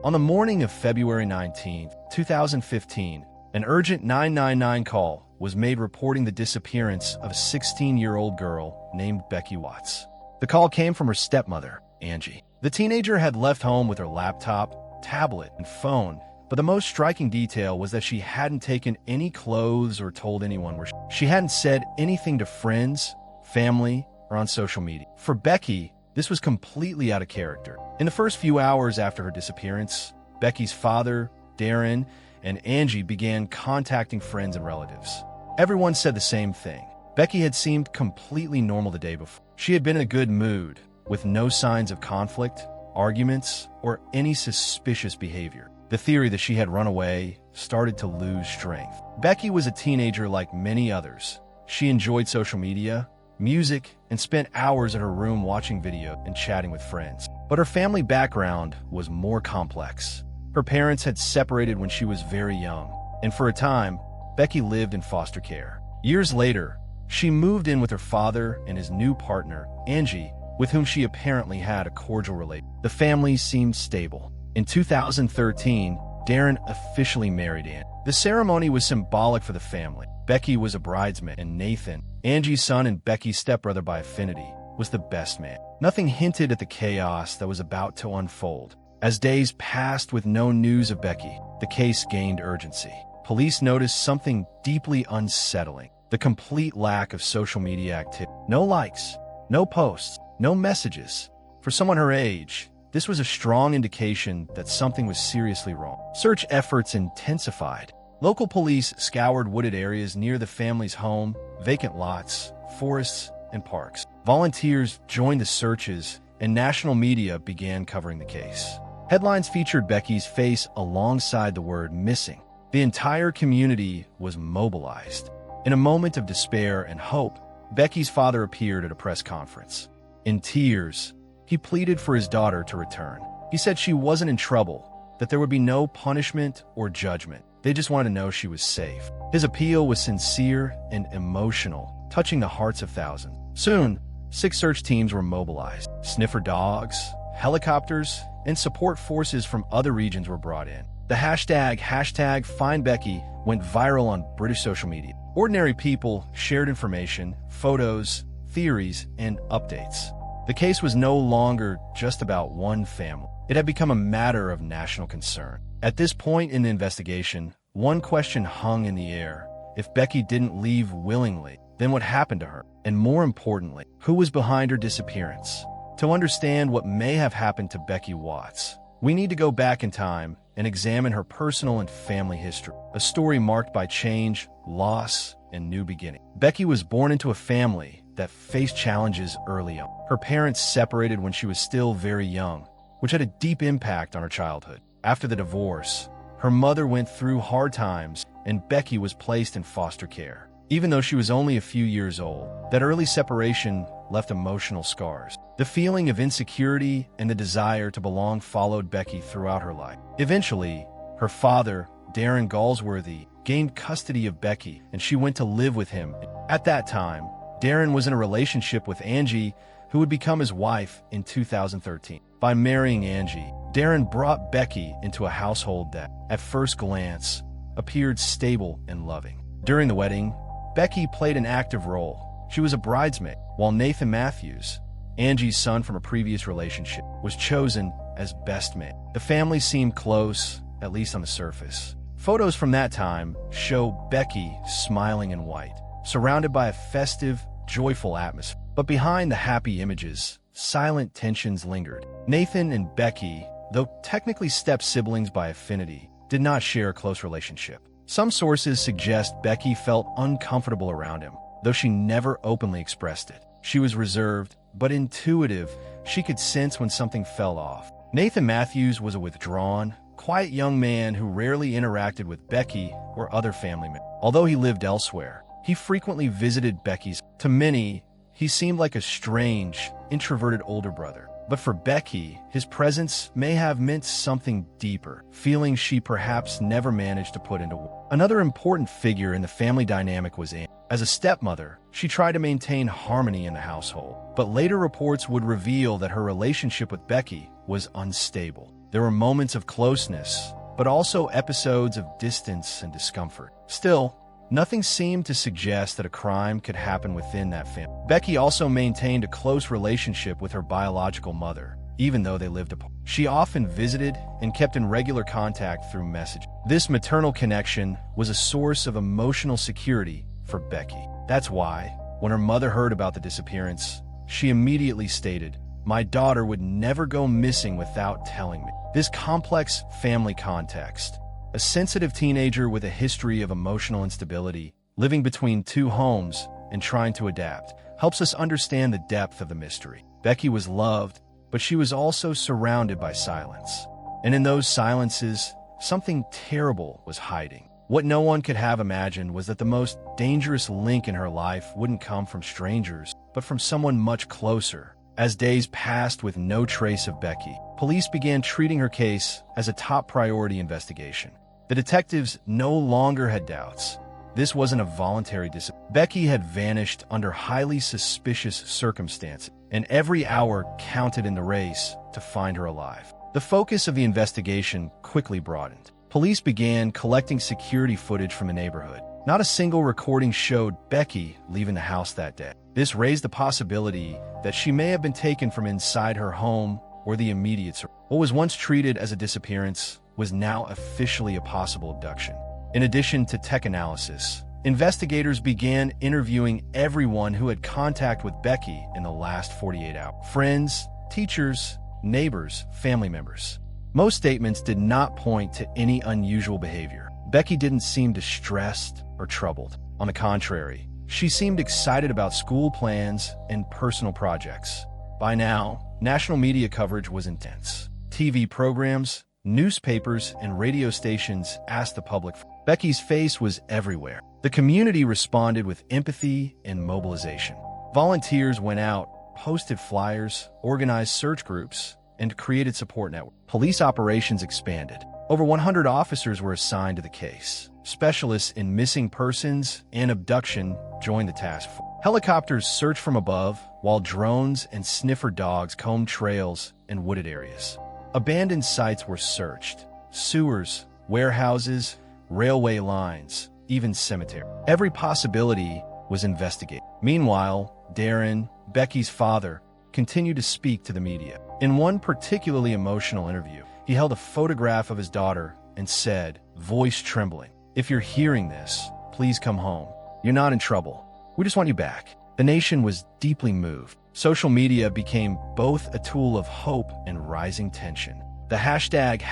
On the morning of February 19, 2015, an urgent 999 call was made reporting the disappearance of a 16-year-old girl named Becky Watts. The call came from her stepmother, Angie. The teenager had left home with her laptop, tablet, and phone, but the most striking detail was that she hadn't taken any clothes or told anyone where she hadn't said anything to friends, family, or on social media. For Becky, this was completely out of character. In the first few hours after her disappearance, Becky's father, Darren, and Angie began contacting friends and relatives. Everyone said the same thing. Becky had seemed completely normal the day before. She had been in a good mood, with no signs of conflict, arguments, or any suspicious behavior. The theory that she had run away started to lose strength. Becky was a teenager like many others. She enjoyed social media, music, and spent hours in her room watching video and chatting with friends. But her family background was more complex. Her parents had separated when she was very young, and for a time, Becky lived in foster care. Years later, she moved in with her father and his new partner, Angie, with whom she apparently had a cordial relationship. The family seemed stable. In 2013, Darren officially married Angie. The ceremony was symbolic for the family. Becky was a bridesmaid, and Nathan, Angie's son and Becky's stepbrother by affinity, was the best man. Nothing hinted at the chaos that was about to unfold. As days passed with no news of Becky, the case gained urgency. Police noticed something deeply unsettling: the complete lack of social media activity. No likes, no posts, no messages. For someone her age, this was a strong indication that something was seriously wrong. Search efforts intensified. Local police scoured wooded areas near the family's home, vacant lots, forests, and parks. Volunteers joined the searches, and national media began covering the case. Headlines featured Becky's face alongside the word missing. The entire community was mobilized. In a moment of despair and hope, Becky's father appeared at a press conference. In tears, he pleaded for his daughter to return. He said she wasn't in trouble, that there would be no punishment or judgment. They just wanted to know she was safe. His appeal was sincere and emotional, touching the hearts of thousands. Soon, 6 search teams were mobilized. Sniffer dogs, helicopters, and support forces from other regions were brought in. The hashtag #FindBecky went viral on British social media. Ordinary people shared information, photos, theories, and updates. The case was no longer just about one family. It had become a matter of national concern. At this point in the investigation, one question hung in the air. If Becky didn't leave willingly, then what happened to her? And more importantly, who was behind her disappearance? To understand what may have happened to Becky Watts, we need to go back in time and examine her personal and family history. A story marked by change, loss, and new beginning. Becky was born into a family that faced challenges early on. Her parents separated when she was still very young, which had a deep impact on her childhood. After the divorce, her mother went through hard times, and Becky was placed in foster care. Even though she was only a few years old, that early separation left emotional scars. The feeling of insecurity and the desire to belong followed Becky throughout her life. Eventually, her father, Darren Galsworthy, gained custody of Becky, and she went to live with him. At that time, Darren was in a relationship with Angie, who would become his wife in 2013. By marrying Angie, Darren brought Becky into a household that, at first glance, appeared stable and loving. During the wedding, Becky played an active role. She was a bridesmaid, while Nathan Matthews, Angie's son from a previous relationship, was chosen as best man. The family seemed close, at least on the surface. Photos from that time show Becky smiling in white, surrounded by a festive, joyful atmosphere. But behind the happy images, silent tensions lingered. Nathan and Becky, though technically step-siblings by affinity, did not share a close relationship. Some sources suggest Becky felt uncomfortable around him, though she never openly expressed it. She was reserved, but intuitive. She could sense when something fell off. Nathan Matthews was a withdrawn, quiet young man who rarely interacted with Becky or other family members. Although he lived elsewhere, he frequently visited Becky's. To many, he seemed like a strange, introverted older brother. But for Becky, his presence may have meant something deeper, feelings she perhaps never managed to put into words. Another important figure in the family dynamic was Angie. As a stepmother, she tried to maintain harmony in the household, but later reports would reveal that her relationship with Becky was unstable. There were moments of closeness, but also episodes of distance and discomfort. Still, nothing seemed to suggest that a crime could happen within that family. Becky also maintained a close relationship with her biological mother, even though they lived apart. She often visited and kept in regular contact through messaging. This maternal connection was a source of emotional security for Becky. That's why, when her mother heard about the disappearance, she immediately stated, "My daughter would never go missing without telling me." This complex family context, a sensitive teenager with a history of emotional instability, living between two homes and trying to adapt, helps us understand the depth of the mystery. Becky was loved, but she was also surrounded by silence. And in those silences, something terrible was hiding. What no one could have imagined was that the most dangerous link in her life wouldn't come from strangers, but from someone much closer. As days passed with no trace of Becky, police began treating her case as a top priority investigation. The detectives no longer had doubts. This wasn't a voluntary disappearance. Becky had vanished under highly suspicious circumstances, and every hour counted in the race to find her alive. The focus of the investigation quickly broadened. Police began collecting security footage from the neighborhood. Not a single recording showed Becky leaving the house that day. This raised the possibility that she may have been taken from inside her home or the immediate surroundings. What was once treated as a disappearance was now officially a possible abduction. In addition to tech analysis, investigators began interviewing everyone who had contact with Becky in the last 48 hours. Friends, teachers, neighbors, family members. Most statements did not point to any unusual behavior. Becky didn't seem distressed or troubled. On the contrary, she seemed excited about school plans and personal projects. By now, national media coverage was intense. TV programs, newspapers, and radio stations asked the public. Becky's face was everywhere. The community responded with empathy and mobilization. Volunteers went out, posted flyers, organized search groups, and created support networks. Police operations expanded. Over 100 officers were assigned to the case. Specialists in missing persons and abduction joined the task force. Helicopters searched from above, while drones and sniffer dogs combed trails and wooded areas. Abandoned sites were searched. Sewers, warehouses, railway lines, even cemeteries. Every possibility was investigated. Meanwhile, Darren, Becky's father, continued to speak to the media. In one particularly emotional interview, he held a photograph of his daughter and said, voice trembling, "If you're hearing this, please come home. You're not in trouble. We just want you back." The nation was deeply moved. Social media became both a tool of hope and rising tension. The hashtag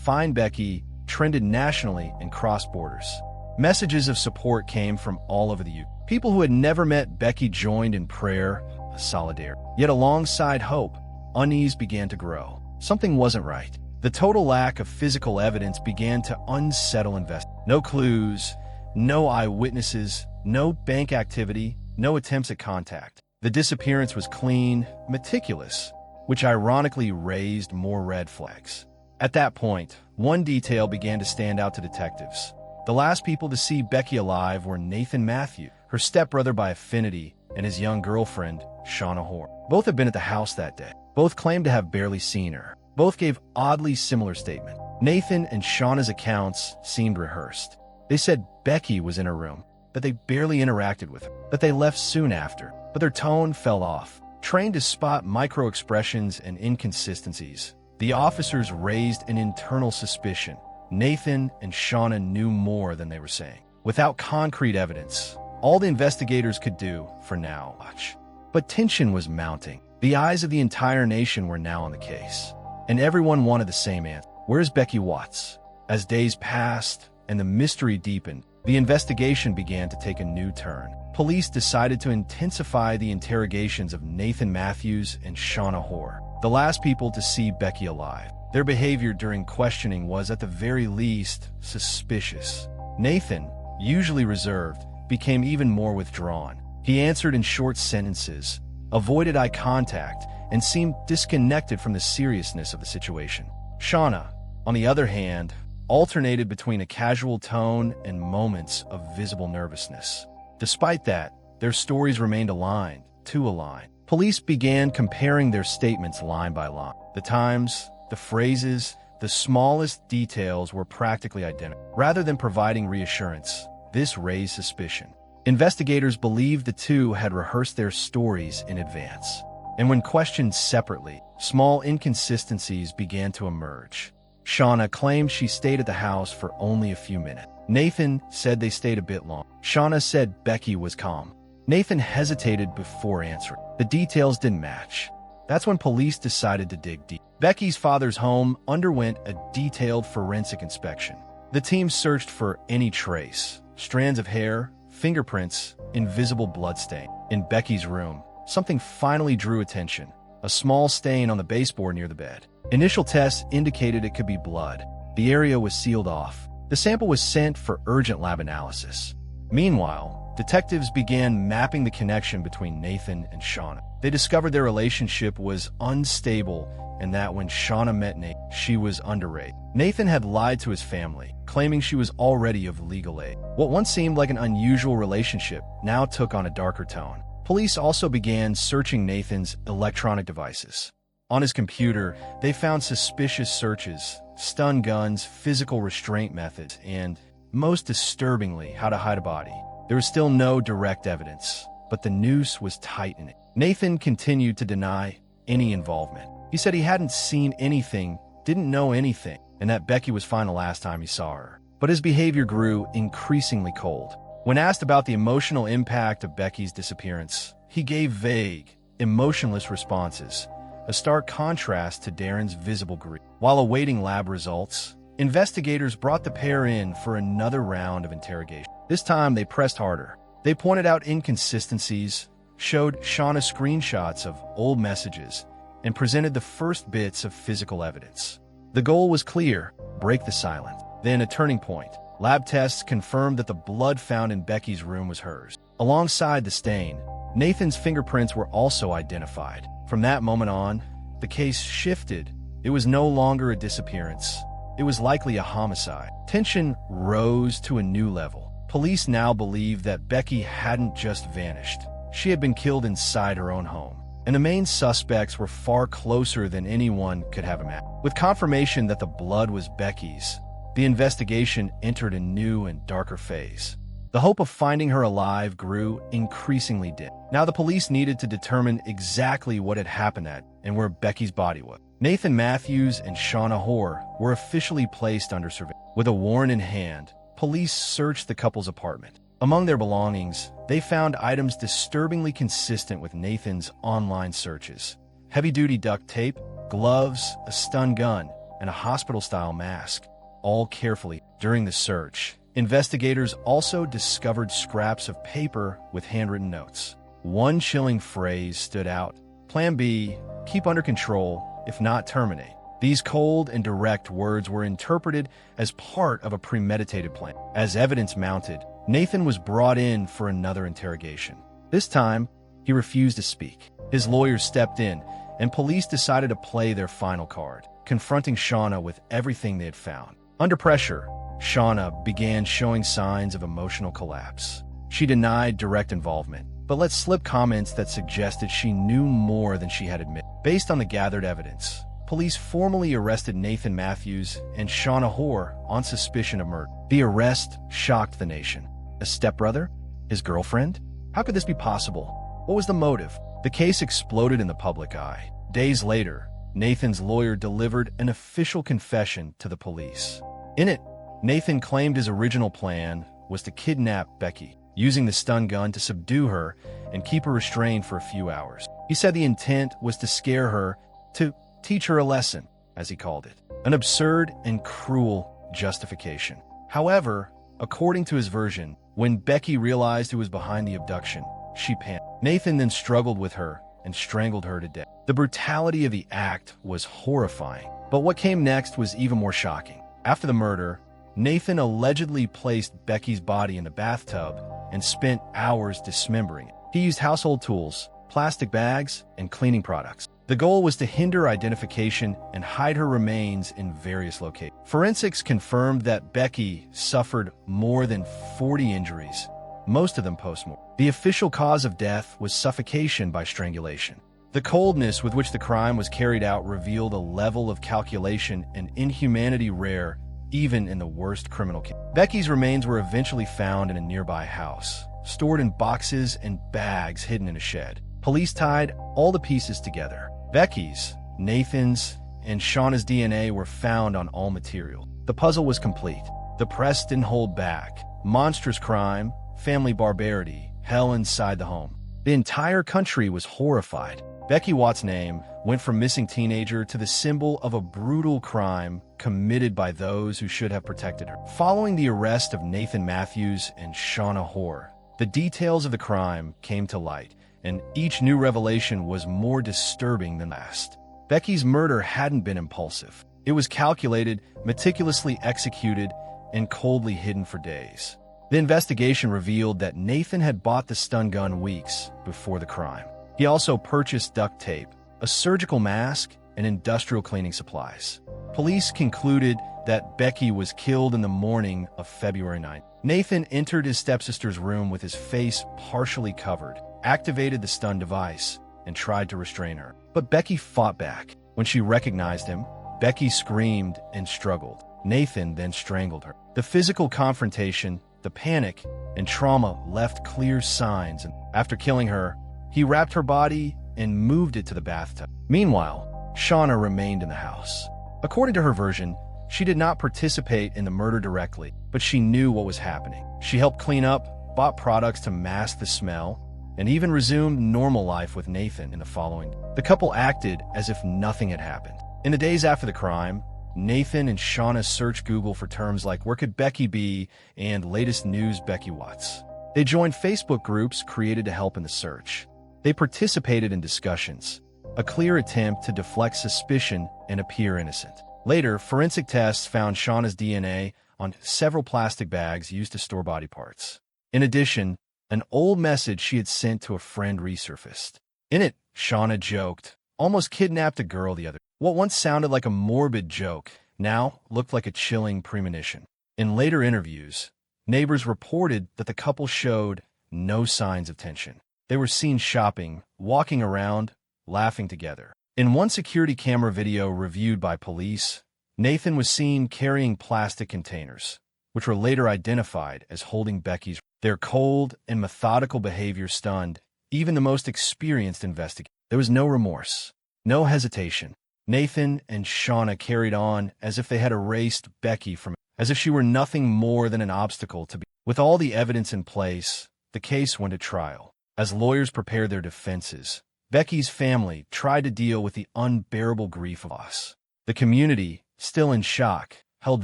#FindBecky trended nationally and crossed borders. Messages of support came from all over the UK. People who had never met Becky joined in prayer, solidarity. Yet alongside hope, unease began to grow. Something wasn't right. The total lack of physical evidence began to unsettle investigators. No clues, no eyewitnesses, no bank activity, no attempts at contact. The disappearance was clean, meticulous, which ironically raised more red flags. At that point, one detail began to stand out to detectives. The last people to see Becky alive were Nathan Matthew, her stepbrother by affinity, and his young girlfriend, Shauna Hoare. Both had been at the house that day. Both claimed to have barely seen her. Both gave oddly similar statements. Nathan and Shauna's accounts seemed rehearsed. They said Becky was in her room, that they barely interacted with her, that they left soon after, but their tone fell off. Trained to spot micro-expressions and inconsistencies, the officers raised an internal suspicion. Nathan and Shauna knew more than they were saying. Without concrete evidence, all the investigators could do, for now, watch. But tension was mounting. The eyes of the entire nation were now on the case, and everyone wanted the same answer. Where's Becky Watts? As days passed and the mystery deepened, the investigation began to take a new turn. Police decided to intensify the interrogations of Nathan Matthews and Shauna Hoare, the last people to see Becky alive. Their behavior during questioning was, at the very least, suspicious. Nathan, usually reserved, became even more withdrawn. He answered in short sentences, avoided eye contact, and seemed disconnected from the seriousness of the situation. Shauna, on the other hand, alternated between a casual tone and moments of visible nervousness. Despite that, their stories remained aligned, too aligned. Police began comparing their statements line by line. The times, The phrases, the smallest details were practically identical. Rather than providing reassurance, this raised suspicion. Investigators believed the two had rehearsed their stories in advance. And when questioned separately, small inconsistencies began to emerge. Shauna claimed she stayed at the house for only a few minutes. Nathan said they stayed a bit long. Shauna said Becky was calm. Nathan hesitated before answering. The details didn't match. That's when police decided to dig deep. Becky's father's home underwent a detailed forensic inspection. The team searched for any trace, strands of hair, fingerprints, invisible bloodstain. In Becky's room, something finally drew attention. A small stain on the baseboard near the bed. Initial tests indicated it could be blood. The area was sealed off. The sample was sent for urgent lab analysis. Meanwhile, detectives began mapping the connection between Nathan and Shauna. They discovered their relationship was unstable and that when Shauna met Nathan, she was underage. Nathan had lied to his family, claiming she was already of legal age. What once seemed like an unusual relationship now took on a darker tone. Police also began searching Nathan's electronic devices. On his computer, they found suspicious searches, stun guns, physical restraint methods, and, most disturbingly, how to hide a body. There was still no direct evidence, but the noose was tightening. Nathan continued to deny any involvement. He said he hadn't seen anything, didn't know anything, and that Becky was fine the last time he saw her. But his behavior grew increasingly cold. When asked about the emotional impact of Becky's disappearance, he gave vague, emotionless responses, a stark contrast to Darren's visible grief. While awaiting lab results, investigators brought the pair in for another round of interrogation. This time, they pressed harder. They pointed out inconsistencies, showed Shauna screenshots of old messages, and presented the first bits of physical evidence. The goal was clear: break the silence. Then a turning point. Lab tests confirmed that the blood found in Becky's room was hers. Alongside the stain, Nathan's fingerprints were also identified. From that moment on, the case shifted. It was no longer a disappearance. It was likely a homicide. Tension rose to a new level. Police now believed that Becky hadn't just vanished. She had been killed inside her own home. And the main suspects were far closer than anyone could have imagined. With confirmation that the blood was Becky's, the investigation entered a new and darker phase. The hope of finding her alive grew increasingly dim. Now the police needed to determine exactly what had happened at and where Becky's body was. Nathan Matthews and Shauna Hoare were officially placed under surveillance. With a warrant in hand, police searched the couple's apartment. Among their belongings, they found items disturbingly consistent with Nathan's online searches. Heavy-duty duct tape, gloves, a stun gun, and a hospital-style mask, all carefully. During the search, investigators also discovered scraps of paper with handwritten notes. One chilling phrase stood out: Plan B, keep under control, if not terminate. These cold and direct words were interpreted as part of a premeditated plan. As evidence mounted, Nathan was brought in for another interrogation. This time, he refused to speak. His lawyers stepped in, and police decided to play their final card, confronting Shauna with everything they had found. Under pressure, Shauna began showing signs of emotional collapse. She denied direct involvement, but let slip comments that suggested she knew more than she had admitted. Based on the gathered evidence, police formally arrested Nathan Matthews and Shauna Hoare on suspicion of murder. The arrest shocked the nation. A stepbrother? His girlfriend? How could this be possible? What was the motive? The case exploded in the public eye. Days later, Nathan's lawyer delivered an official confession to the police. In it, Nathan claimed his original plan was to kidnap Becky, using the stun gun to subdue her and keep her restrained for a few hours. He said the intent was to scare her, to teach her a lesson, as he called it. An absurd and cruel justification. However, according to his version, when Becky realized who was behind the abduction, she panicked. Nathan then struggled with her and strangled her to death. The brutality of the act was horrifying, but what came next was even more shocking. After the murder, Nathan allegedly placed Becky's body in the bathtub and spent hours dismembering it. He used household tools, plastic bags, and cleaning products. The goal was to hinder identification and hide her remains in various locations. Forensics confirmed that Becky suffered more than 40 injuries, most of them post-mortem. The official cause of death was suffocation by strangulation. The The coldness with which the crime was carried out revealed a level of calculation and inhumanity rare even in the worst criminal case. Becky's remains were eventually found in a nearby house, stored in boxes and bags hidden in a shed. Police tied all the pieces together. Becky's, Nathan's, and Shauna's DNA were found on all material. The puzzle was complete. The press didn't hold back. Monstrous crime, family barbarity, hell inside the home. The entire country was horrified. Becky Watts' name went from missing teenager to the symbol of a brutal crime committed by those who should have protected her. Following the arrest of Nathan Matthews and Shauna Hoare, the details of the crime came to light, and each new revelation was more disturbing than last. Becky's murder hadn't been impulsive. It was calculated, meticulously executed, and coldly hidden for days. The investigation revealed that Nathan had bought the stun gun weeks before the crime. He also purchased duct tape, a surgical mask, and industrial cleaning supplies. Police concluded that Becky was killed in the morning of February 9th. Nathan entered his stepsister's room with his face partially covered, activated the stun device, and tried to restrain her. But Becky fought back. When she recognized him, Becky screamed and struggled. Nathan then strangled her. The physical confrontation, the panic, and trauma left clear signs, and after killing her, he wrapped her body and moved it to the bathtub. Meanwhile, Shauna remained in the house. According to her version, she did not participate in the murder directly, but she knew what was happening. She helped clean up, bought products to mask the smell, and even resumed normal life with Nathan in the following. The couple acted as if nothing had happened. In the days after the crime, Nathan and Shauna searched Google for terms like "where could Becky be" and "latest news Becky Watts." They joined Facebook groups created to help in the search. They participated in discussions, a clear attempt to deflect suspicion and appear innocent. Later, forensic tests found Shauna's DNA on several plastic bags used to store body parts. In addition, an old message she had sent to a friend resurfaced. In it, Shauna joked, "Almost kidnapped a girl the other." What once sounded like a morbid joke now looked like a chilling premonition. In later interviews, neighbors reported that the couple showed no signs of tension. They were seen shopping, walking around, laughing together. In one security camera video reviewed by police, Nathan was seen carrying plastic containers, which were later identified as holding Becky's. Their cold and methodical behavior stunned even the most experienced investigator. There was no remorse, no hesitation. Nathan and Shauna carried on as if they had erased Becky from it, as if she were nothing more than an obstacle to be. With all the evidence in place, the case went to trial. As lawyers prepared their defenses, Becky's family tried to deal with the unbearable grief of loss. The community, still in shock, held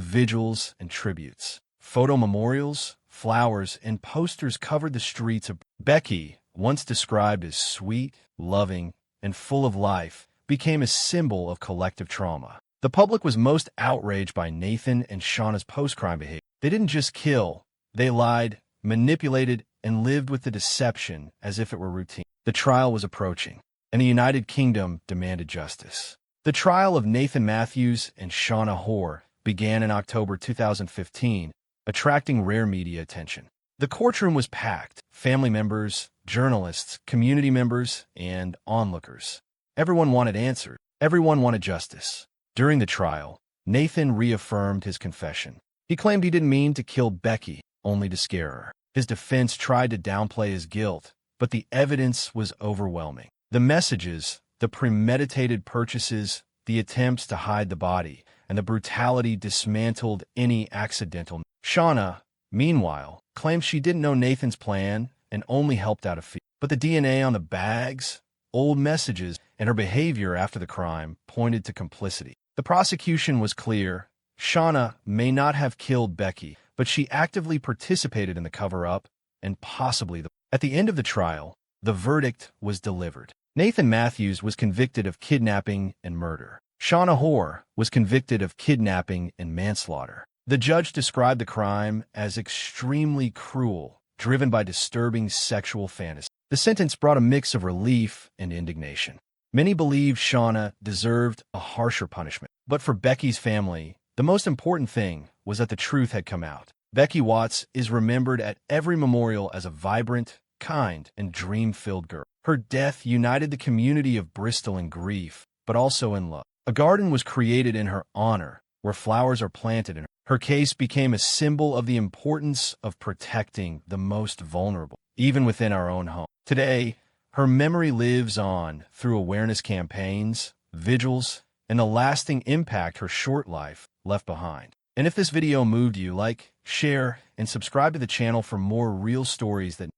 vigils and tributes. Photo memorials, flowers, and posters covered the streets of Becky, once described as sweet, loving, and full of life, became a symbol of collective trauma. The public was most outraged by Nathan and Shauna's post-crime behavior. They didn't just kill, they lied, manipulated, and lived with the deception as if it were routine. The trial was approaching, and the United Kingdom demanded justice. The trial of Nathan Matthews and Shauna Hoare began in October 2015, attracting rare media attention. The courtroom was packed. Family members, journalists, community members, and onlookers. Everyone wanted answers. Everyone wanted justice. During the trial, Nathan reaffirmed his confession. He claimed he didn't mean to kill Becky, only to scare her. His defense tried to downplay his guilt, but the evidence was overwhelming. The messages, the premeditated purchases, the attempts to hide the body, and the brutality dismantled any accidental. Shauna, meanwhile, claimed she didn't know Nathan's plan and only helped out of fear. But the DNA on the bags, old messages, and her behavior after the crime pointed to complicity. The prosecution was clear. Shauna may not have killed Becky, but she actively participated in the cover-up and possibly the. At the end of the trial, the verdict was delivered. Nathan Matthews was convicted of kidnapping and murder. Shauna Hoare was convicted of kidnapping and manslaughter. The judge described the crime as extremely cruel, driven by disturbing sexual fantasy. The sentence brought a mix of relief and indignation. Many believed Shauna deserved a harsher punishment. But for Becky's family, the most important thing was that the truth had come out. Becky Watts is remembered at every memorial as a vibrant, kind, and dream-filled girl. Her death united the community of Bristol in grief, but also in love. A garden was created in her honor, where flowers are planted in her. Her case became a symbol of the importance of protecting the most vulnerable, even within our own home. Today, her memory lives on through awareness campaigns, vigils, and the lasting impact her short life left behind. And if this video moved you, like, share, and subscribe to the channel for more real stories that